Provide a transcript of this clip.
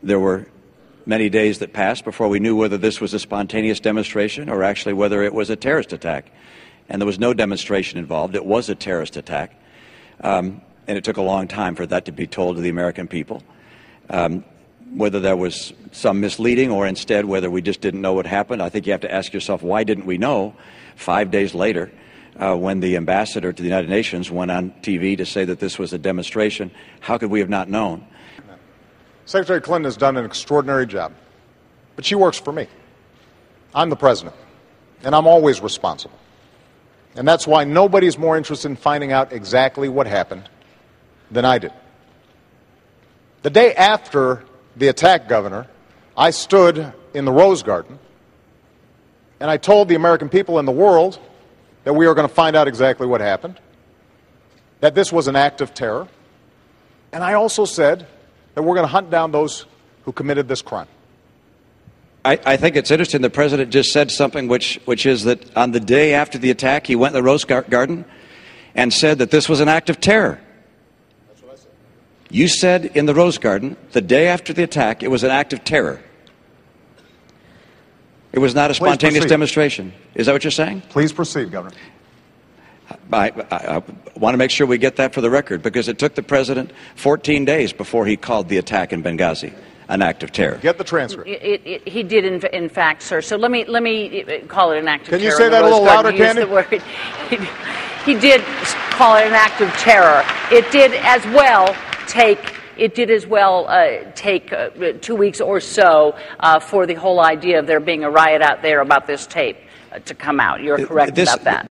There were many days that passed before we knew whether this was a spontaneous demonstration or actually whether it was a terrorist attack. And there was no demonstration involved. It was a terrorist attack. And it took a long time for that to be told to the American people. Whether there was some misleading or instead whether we just didn't know what happened, I think you have to ask yourself, why didn't we know 5 days later when the ambassador to the United Nations went on TV to say that this was a demonstration? How could we have not known? Secretary Clinton has done an extraordinary job, but she works for me. I'm the president, and I'm always responsible. And that's why nobody's more interested in finding out exactly what happened than I did. The day after the attack, Governor, I stood in the Rose Garden, and I told the American people and the world that we were going to find out exactly what happened, that this was an act of terror, and I also said that we're going to hunt down those who committed this crime. I think it's interesting the president just said something which is that on the day after the attack, he went to the Rose Garden and said that this was an act of terror. That's what I said. You said in the Rose Garden, the day after the attack, it was an act of terror. It was not a spontaneous demonstration. Is that what you're saying? Please proceed, Governor. I want to make sure we get that for the record, because it took the president 14 days before he called the attack in Benghazi an act of terror. Get the transcript. He did, in fact, sir. So let me call it an act of terror. Can you say that a little louder, Candy? He did call it an act of terror. It did as well take 2 weeks or so for the whole idea of there being a riot out there about this tape to come out. You're correct about that.